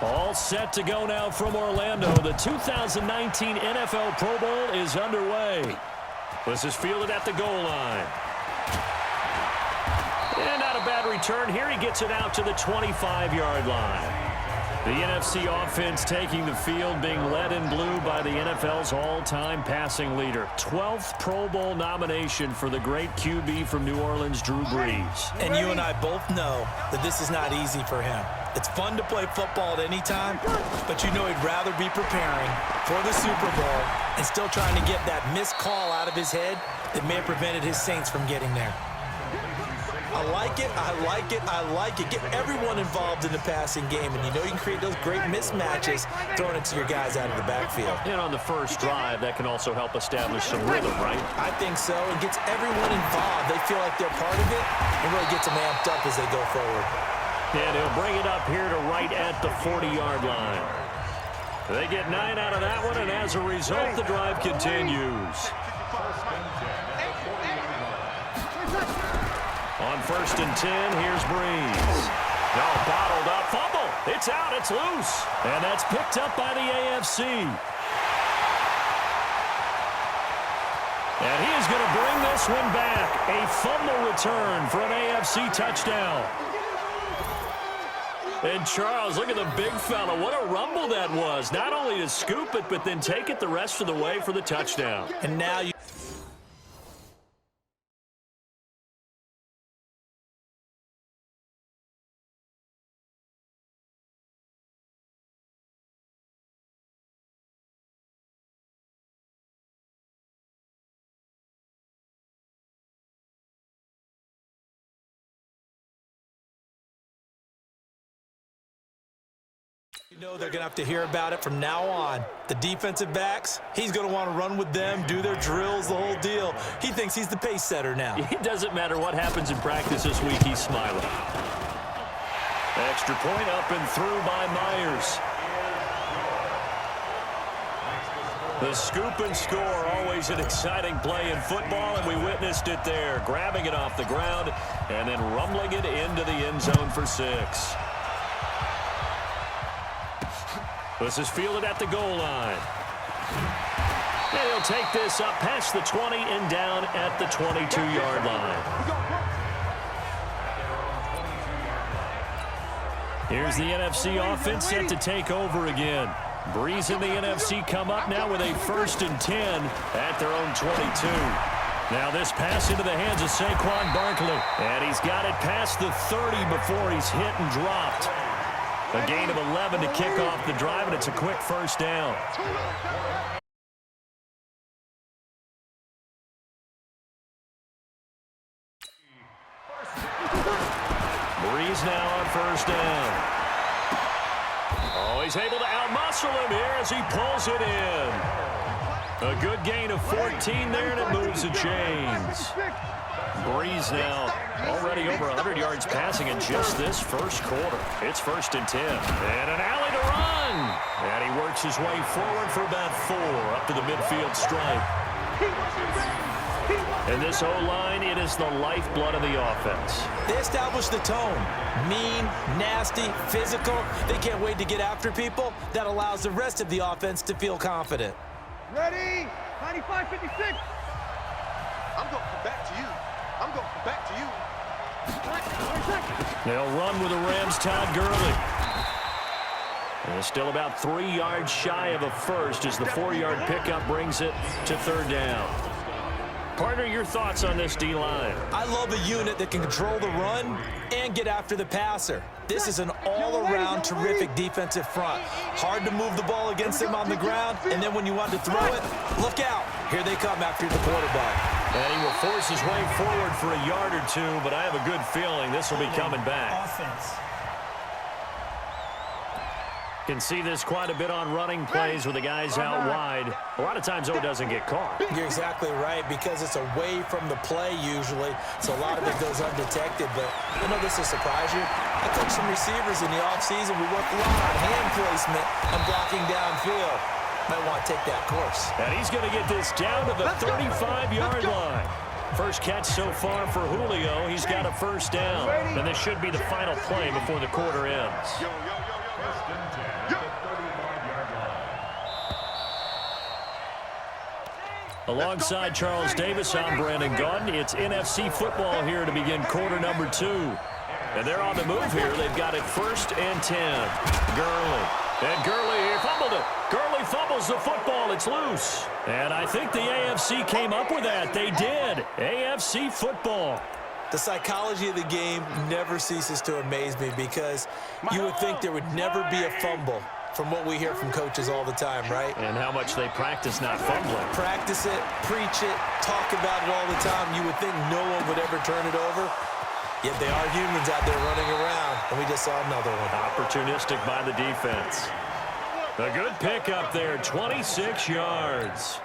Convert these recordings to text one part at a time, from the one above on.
All set to go now from Orlando. The 2019 NFL Pro Bowl is underway. This is fielded at the goal line. And not a bad return here. He gets it out to the 25-yard line. The NFC offense taking the field, being led in blue by the NFL's all-time passing leader. 12th Pro Bowl nomination for the great QB from New Orleans, Drew Brees. And you and I both know that this is not easy for him. It's fun to play football at any time, but you know he'd rather be preparing for the Super Bowl and still trying to get that missed call out of his head that may have prevented his Saints from getting there. I like it, I like it, I like it. Get everyone involved in the passing game, and you know you can create those great mismatches throwing it to your guys out of the backfield. And on the first drive, that can also help establish some rhythm, right? I think so. It gets everyone involved. They feel like they're part of it and really gets them amped up as they go forward. And he'll bring it up here to right at the 40-yard line. They get 9 out of that one, and as a result, the drive continues. On 1st and 10, here's Brees. No, bottled up, fumble. It's out, it's loose. And that's picked up by the AFC. And he is going to bring this one back. A fumble return for an AFC touchdown. And Charles, look at the big fella. What a rumble that was. Not only to scoop it, but then take it the rest of the way for the touchdown. And now you... You know they're going to have to hear about it from now on. The defensive backs, he's going to want to run with them, do their drills, the whole deal. He thinks he's the pace setter now. It doesn't matter what happens in practice this week, he's smiling. Extra point up and through by Myers. The scoop and score, always an exciting play in football, and we witnessed it there. Grabbing it off the ground and then rumbling it into the end zone for 6. This is fielded at the goal line. And he'll take this up past the 20 and down at the 22-yard line. Here's the NFC offense set to take over again. Brees and the NFC come up now with a 1st and 10 at their own 22. Now this pass into the hands of Saquon Barkley. And he's got it past the 30 before he's hit and dropped. A gain of 11 to kick off the drive, and it's a quick 1st down. Brees now on 1st down. Oh, he's able to outmuscle him here as he pulls it in. A good gain of 14 there, and it moves the chains. Brees now already over 100 yards passing in just this first quarter. It's 1st and 10. And an alley to run. And he works his way forward for about 4 up to the midfield stripe. And this O-line, it is the lifeblood of the offense. They establish the tone. Mean, nasty, physical. They can't wait to get after people. That allows the rest of the offense to feel confident. Ready? 95-56. I'm going to come back to you. I'm going to come back to you. They'll run with the Rams' Todd Gurley. And it's still about 3 yards shy of a first as the 4-yard pickup brings it to 3rd down. Partner, your thoughts on this D-line? I love a unit that can control the run and get after the passer. This is an all-around terrific defensive front. Hard to move the ball against them on the ground, and then when you want to throw it, look out. Here they come after the quarterback. And he will force his way forward for a yard or 2, but I have a good feeling this will be coming back. Can see this quite a bit on running plays with the guys out wide. A lot of times, though, it doesn't get caught. You're exactly right, because it's away from the play usually, so a lot of it goes undetected. But I know this will surprise you. I coach some receivers in the offseason. We work a lot on hand placement and blocking downfield. Might want to take that course. And he's going to get this down to the 35-yard line. First catch so far for Julio. He's got a 1st down. And this should be the final play before the quarter ends. 1st and 10. Alongside Charles Davis, I'm Brandon Gaudin. It's NFC football here to begin quarter number 2. And they're on the move here. They've got it 1st and 10. Gurley. And Gurley fumbled it. Gurley fumbles the football. It's loose. And I think the AFC came up with that. They did. AFC football. The psychology of the game never ceases to amaze me because you would think there would never be a fumble from what we hear from coaches all the time, right? And how much they practice not fumbling. Practice it, preach it, talk about it all the time. You would think no one would ever turn it over. Yet they are humans out there running around, and we just saw another one. Opportunistic by the defense. A good pickup there, 26 yards.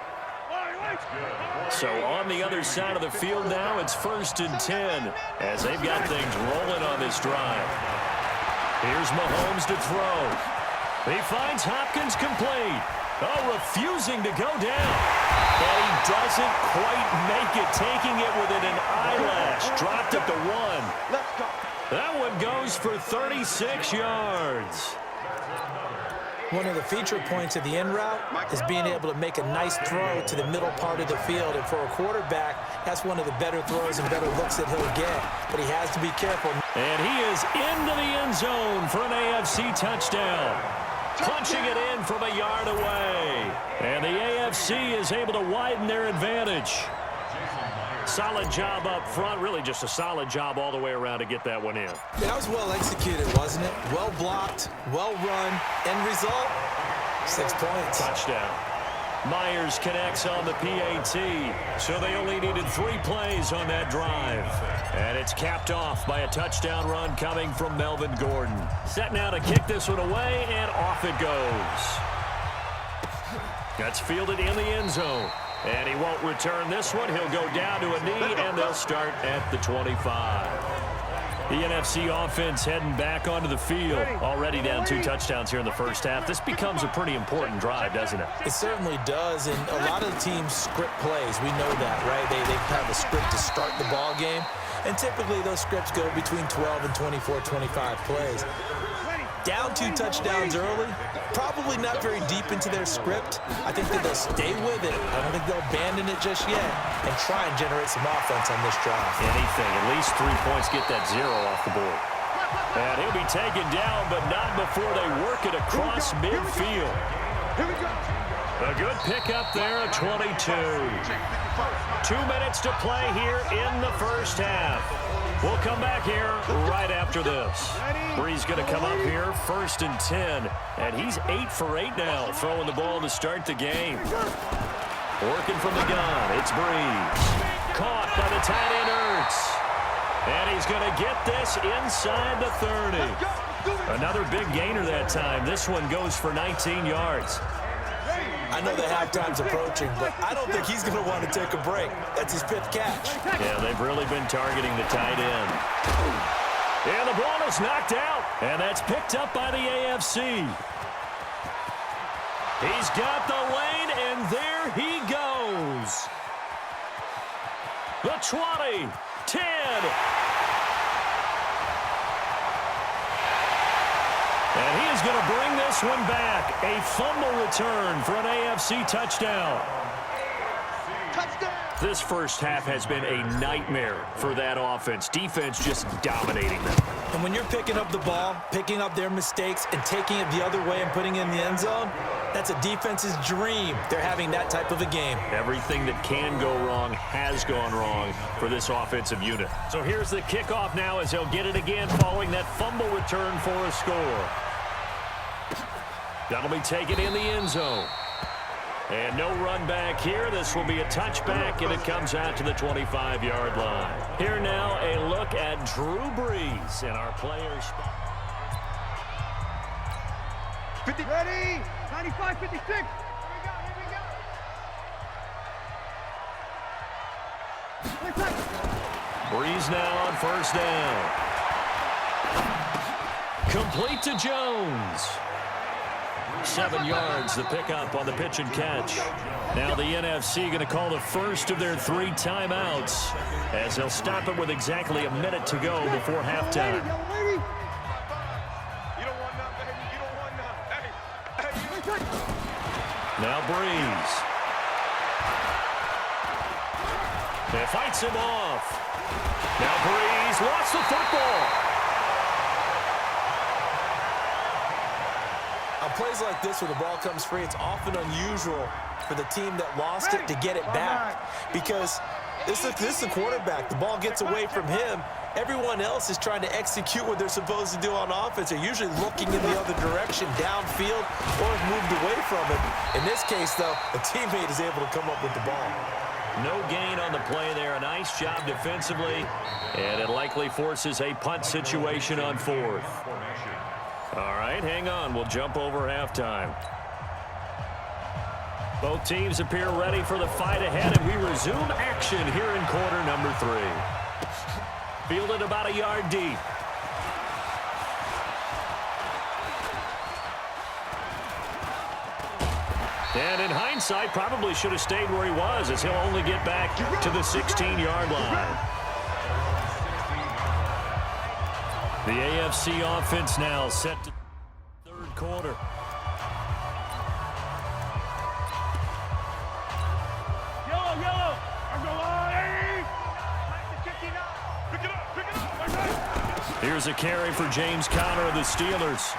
So on the other side of the field now, it's 1st and 10 as they've got things rolling on this drive. Here's Mahomes to throw. He finds Hopkins complete. Oh, refusing to go down. And he doesn't quite make it, taking it within an eyelash. Dropped it to 1. That one goes for 36 yards. One of the feature points of the in route is being able to make a nice throw to the middle part of the field. And for a quarterback, that's one of the better throws and better looks that he'll get. But he has to be careful. And he is into the end zone for an AFC touchdown. Punching it in from a yard away. And the AFC is able to widen their advantage. Solid job up front. Really just a solid job all the way around to get that one in. That was well executed, wasn't it? Well blocked, well run. End result, 6 points. Touchdown. Myers connects on the PAT. So they only needed 3 plays on that drive. And it's capped off by a touchdown run coming from Melvin Gordon. Set now to kick this one away, and off it goes. That's fielded in the end zone. And he won't return this one. He'll go down to a knee, and they'll start at the 25. The NFC offense heading back onto the field. Already down 2 touchdowns here in the first half. This becomes a pretty important drive, doesn't it? It certainly does, and a lot of the teams script plays. We know that, right? They have a script to start the ball game, and typically those scripts go between 12 and 24, 25 plays. Down 2 touchdowns early, probably not very deep into their script. I think that they'll stay with it. I don't think they'll abandon it just yet and try and generate some offense on this drive. Anything, at least 3 points, get that 0 off the board. And he'll be taken down, but not before they work it across midfield. A good pickup there at 22. 2 minutes to play here in the first half. We'll come back here right after this. Bree's going to come up here, 1st and 10. And he's 8 for 8 now, throwing the ball to start the game. Working from the gun, it's Breeze. Caught by the tight end Ertz. And he's going to get this inside the 30. Another big gainer that time. This one goes for 19 yards. I know the halftime's approaching, but I don't think he's going to want to take a break. That's his 5th catch. Yeah, they've really been targeting the tight end. And the ball is knocked out, and that's picked up by the AFC. He's got the lane, and there he goes. The 20, 10. And he is going to bring this one back. A fumble return for an AFC touchdown. Touchdown! This first half has been a nightmare for that offense. Defense just dominating them. And when you're picking up the ball, picking up their mistakes, and taking it the other way and putting it in the end zone, that's a defense's dream. They're having that type of a game. Everything that can go wrong has gone wrong for this offensive unit. So here's the kickoff now as they'll get it again following that fumble return for a score. That'll be taken in the end zone. And no run back here. This will be a touchback, and it comes out to the 25-yard line. Here now, a look at Drew Brees and our players. 50. Ready? 95, 56. Here we go. Brees now on 1st down. Complete to Jones. 7 yards, the pickup on the pitch and catch. Now the NFC going to call the first of their 3 timeouts as they'll stop it with exactly a minute to go before halftime. Now Breeze. It fights him off. Now Breeze lost the football. On plays like this where the ball comes free, it's often unusual for the team that lost it to get it back, because this is the quarterback. The ball gets away from him. Everyone else is trying to execute what they're supposed to do on offense. They're usually looking in the other direction, downfield, or have moved away from it. In this case, though, a teammate is able to come up with the ball. No gain on the play there. A nice job defensively, and it likely forces a punt situation on fourth. All right, hang on. We'll jump over halftime. Both teams appear ready for the fight ahead, and we resume action here in quarter number 3. Fielded about a yard deep. And in hindsight, probably should have stayed where he was, as he'll only get back to the 16-yard line. The AFC offense now set to the third quarter. Yellow. I'm going. Pick it up. Here's a carry for James Conner of the Steelers.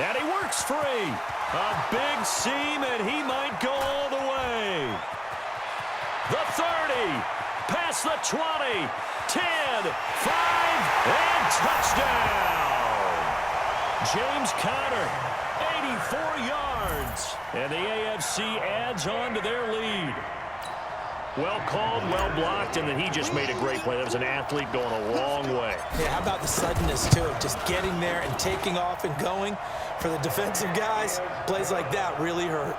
And he works free. A big seam, and he might go all the way. The 30, past the 20, 10, 5, and touchdown. James Conner, 84 yards. And the AFC adds on to their lead. Well called, well blocked, and then he just made a great play. That was an athlete going a long way. Yeah, how about the suddenness, too, of just getting there and taking off and going? For the defensive guys, plays like that really hurt.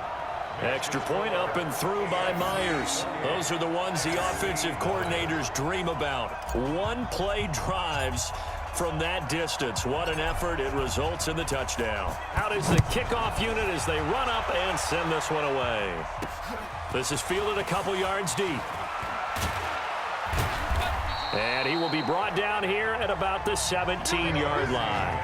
Extra point up and through by Myers. Those are the ones the offensive coordinators dream about. One-play drives from that distance. What an effort. It results in the touchdown. Out is the kickoff unit as they run up and send this one away. This is fielded a couple yards deep. And he will be brought down here at about the 17-yard line.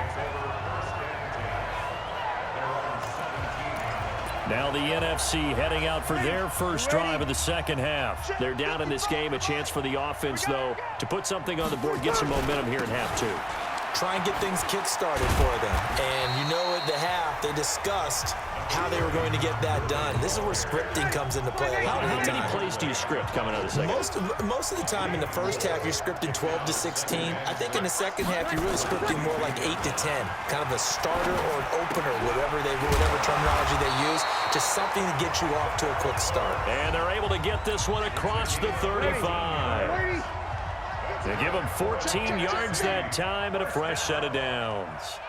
Now the NFC heading out for their first drive of the second half. They're down in this game. A chance for the offense, though, to put something on the board, get some momentum here in half 2. Try and get things kick-started for them. And you know at the half, they discussed how they were going to get that done. This is where scripting comes into play a lot of the time. How many plays do you script coming out of the second? Most of the time in the first half, you're scripting 12 to 16. I think in the second half, you're really scripting more like 8 to 10. Kind of a starter or an opener, whatever terminology they use. Just something to get you off to a quick start. And they're able to get this one across the 35. They give them 14 yards that time and a fresh set of downs.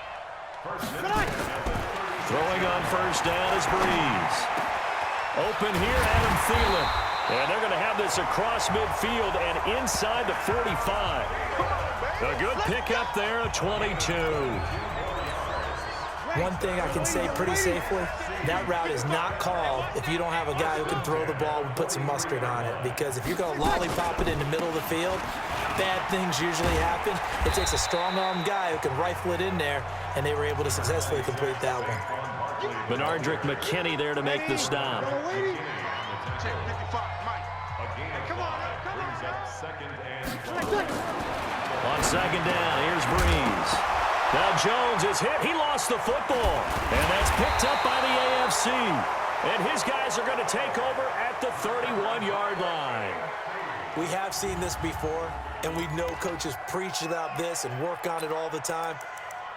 Throwing on first down is Breeze. Open here, Adam Thielen. And they're going to have this across midfield and inside the 45. A good pickup there at 22. One thing I can say pretty safely, that route is not called if you don't have a guy who can throw the ball and put some mustard on it. Because if you're going to lollipop it in the middle of the field, bad things usually happen. It takes a strong-armed guy who can rifle it in there, and they were able to successfully complete that one. Bernardrick McKinney there to make the stop. On second down, here's Breeze. Now Jones is hit. He lost the football. And that's picked up by the AFC. And his guys are going to take over at the 31-yard line. We have seen this before, and we know coaches preach about this and work on it all the time.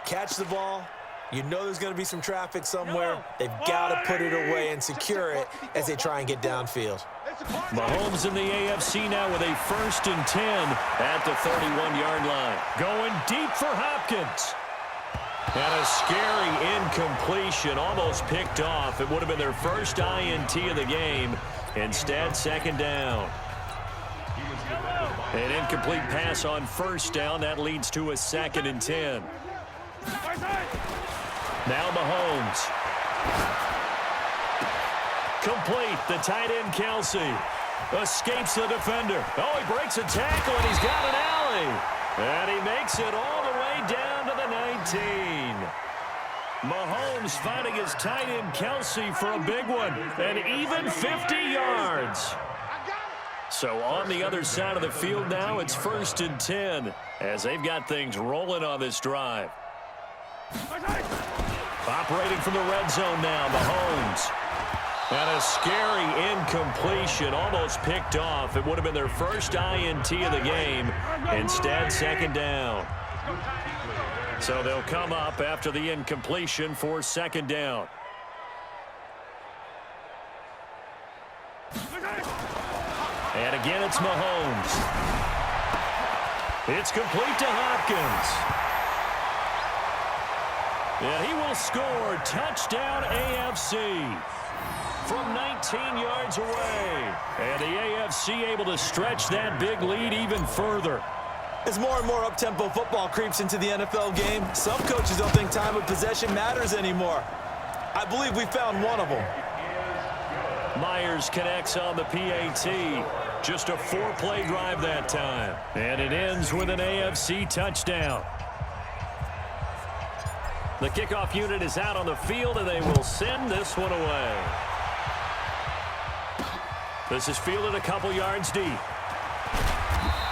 Catch the ball. You know there's going to be some traffic somewhere. They've got to put it away and secure it as they try and get downfield. Mahomes in the AFC now with a 1st and 10 at the 31-yard line. Going deep for Hopkins. And a scary incompletion, almost picked off. It would have been their first INT of the game. Instead, second down. An incomplete pass on first down. That leads to a 2nd and 10. Now Mahomes. Complete. The tight end, Kelsey. Escapes the defender. Oh, he breaks a tackle, and he's got an alley. And he makes it all the way down to the 19. Mahomes finding his tight end, Kelsey, for a big one. An even 50 yards. So on the other side of the field now, it's 1st and 10 as they've got things rolling on this drive. Operating from the red zone now, Mahomes. And a scary incompletion, almost picked off. It would have been their first INT of the game. Instead, 2nd down. So they'll come up after the incompletion for 2nd down. And again, it's Mahomes. It's complete to Hopkins. And he will score. Touchdown AFC. From 19 yards away. And the AFC able to stretch that big lead even further. As more and more up-tempo football creeps into the NFL game, some coaches don't think time of possession matters anymore. I believe we found one of them. Myers connects on the PAT. Just a 4-play drive that time. And it ends with an AFC touchdown. The kickoff unit is out on the field, and they will send this one away. This is fielded a couple yards deep.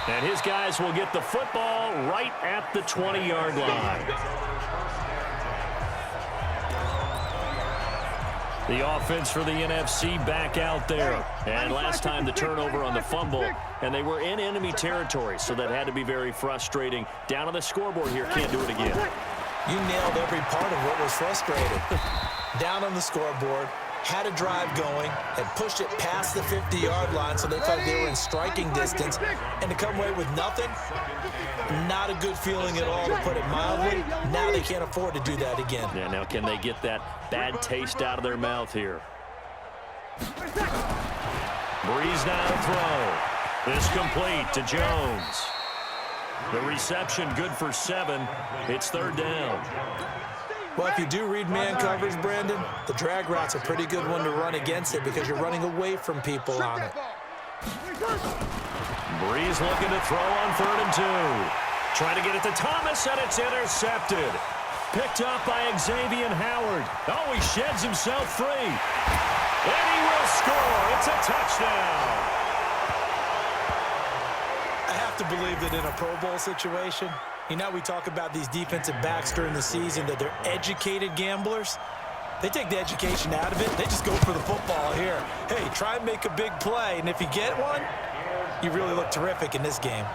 And his guys will get the football right at the 20-yard line. The offense for the NFC back out there. And last time the turnover on the fumble, and they were in enemy territory, so that had to be very frustrating. Down on the scoreboard here, can't do it again. You nailed every part of what was frustrating. Down on the scoreboard, had a drive going, had pushed it past the 50-yard line so they felt they were in striking distance, and to come away with nothing, not a good feeling at all, to put it mildly. Now they can't afford to do that again. Yeah, now can they get that bad taste out of their mouth here? Breeze now to throw. This complete to Jones. The reception good for 7. It's 3rd down. Well, if you do read man coverage, Brandon, the drag route's a pretty good one to run against it because you're running away from people on it. Breeze looking to throw on 3rd and 2. Trying to get it to Thomas, and it's intercepted. Picked up by Xavier Howard. Oh, he sheds himself free. And he will score. It's a touchdown. I have to believe that in a Pro Bowl situation, you know, we talk about these defensive backs during the season, that they're educated gamblers. They take the education out of it. They just go for the football here. Hey, try and make a big play, and if you get one, you really look terrific in this game.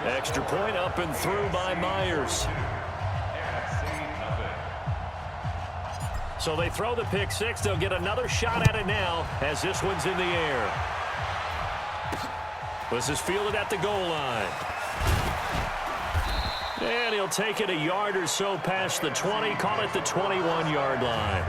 Extra point up and through by Myers. So they throw the pick 6. They'll get another shot at it now as this one's in the air. This is fielded at the goal line. And he'll take it a yard or so past the 20, call it the 21-yard line.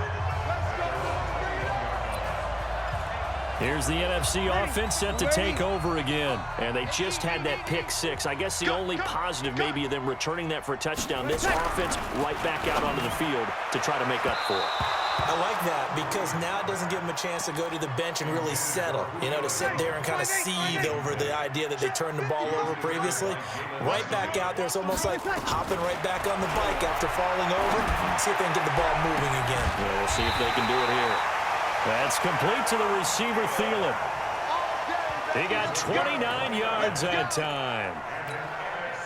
Here's the NFC offense set to take over again. And they just had that pick 6. I guess the only positive maybe of them returning that for a touchdown. This offense right back out onto the field to try to make up for it. I like that because now it doesn't give them a chance to go to the bench and really settle, you know, to sit there and kind of seethe over the idea that they turned the ball over previously. Right back out there, it's almost like hopping right back on the bike after falling over. See if they can get the ball moving again. Yeah, we'll see if they can do it here. That's complete to the receiver, Thielen. He got 29 yards that time.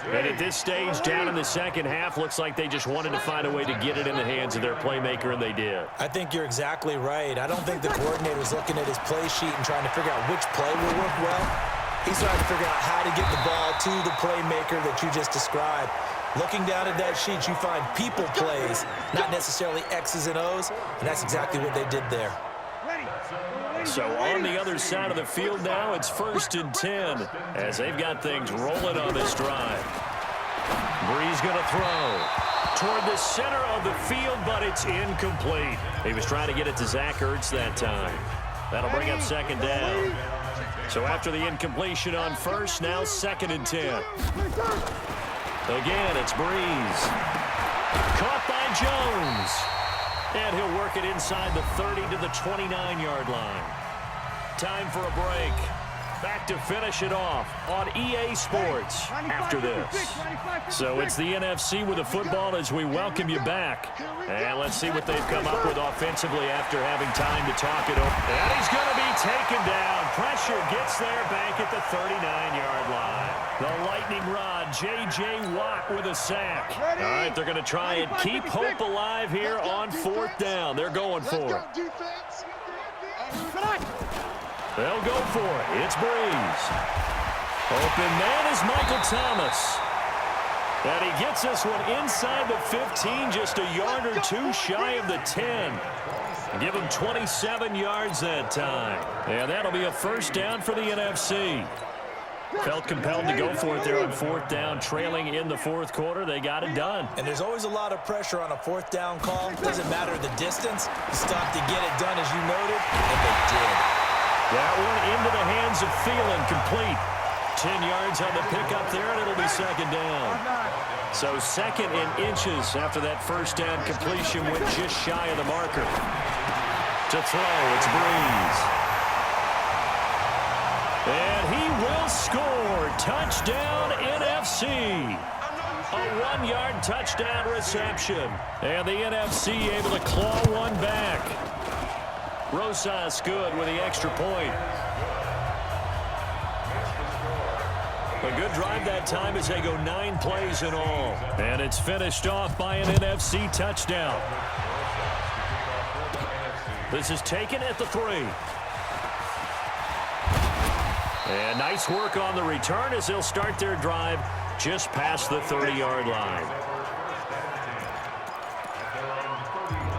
And at this stage, down in the second half, looks like they just wanted to find a way to get it in the hands of their playmaker, and they did. I think you're exactly right. I don't think the coordinator's looking at his play sheet and trying to figure out which play will work well. He's trying to figure out how to get the ball to the playmaker that you just described. Looking down at that sheet, you find people plays, not necessarily X's and O's, and that's exactly what they did there. So on the other side of the field now, it's 1st and 10 as they've got things rolling on this drive. Breeze going to throw toward the center of the field, but it's incomplete. He was trying to get it to Zach Ertz that time. That'll bring up 2nd down. So after the incompletion on 1st, now 2nd and 10. Again, it's Breeze. Caught by Jones. And he'll work it inside the 30 to the 29-yard line. Time for a break. Back to finish it off on EA Sports after this. So it's the NFC with the football as we welcome you back. And let's see what they've come up with offensively after having time to talk it over. And he's going to be taken down. Pressure gets there back at the 39-yard line. The lightning rod, J.J. Watt with a sack. All right, they're going to try and keep hope alive here on 4th down. They're going for it. They'll go for it. It's Breeze. Open man is Michael Thomas. And he gets this one inside the 15, just a yard or two shy of the 10. Give him 27 yards that time. And that'll be a first down for the NFC. Felt compelled to go for it there on 4th down, trailing in the 4th quarter. They got it done. And there's always a lot of pressure on a 4th down call. Doesn't matter the distance. You stop to get it done, as you noted, and they did. That one into the hands of Thielen, complete. 10 yards on the pickup there, and it'll be 2nd down. So 2nd in inches after that first down completion went just shy of the marker. To throw, it's Breeze. And he will score. Touchdown, NFC. A 1-yard touchdown reception. And the NFC able to claw one back. Rosas good with the extra point. A good drive that time as they go 9 plays in all. And it's finished off by an NFC touchdown. This is taken at the 3. And nice work on the return as they'll start their drive just past the 30-yard line.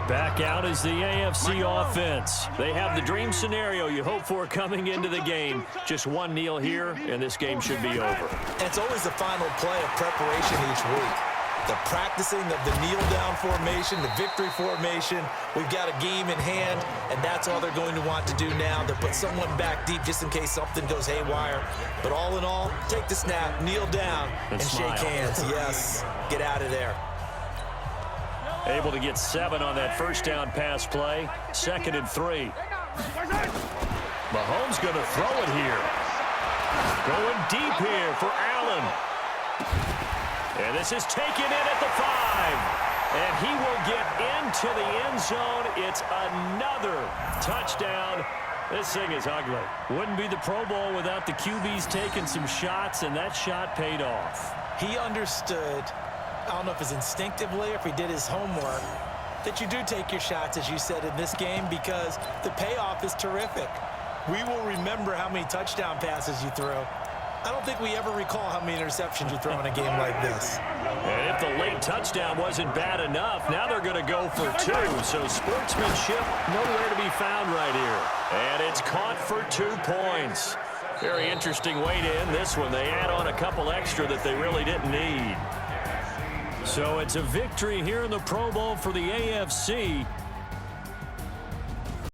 Back out is the AFC offense. They have the dream scenario you hope for coming into the game. Just one kneel here, and this game should be over. It's always the final play of preparation each week. The practicing of the kneel-down formation, the victory formation. We've got a game in hand, and that's all they're going to want to do now. To put someone back deep just in case something goes haywire. But all in all, take the snap, kneel down, and shake hands. Yes, get out of there. Able to get 7 on that first down pass play. 2nd and 3. Mahomes going to throw it here. Going deep here for Allen. And this is taken in at the 5. And he will get into the end zone. It's another touchdown. This thing is ugly. Wouldn't be the Pro Bowl without the QBs taking some shots, and that shot paid off. He understood, I don't know if it's instinctively or if he did his homework, that you do take your shots, as you said, in this game because the payoff is terrific. We will remember how many touchdown passes you throw. I don't think we ever recall how many interceptions you throw in a game like this. And if the late touchdown wasn't bad enough, now they're going to go for 2. So sportsmanship nowhere to be found right here. And it's caught for 2 points. Very interesting way to end this one. They add on a couple extra that they really didn't need. So it's a victory here in the Pro Bowl for the AFC.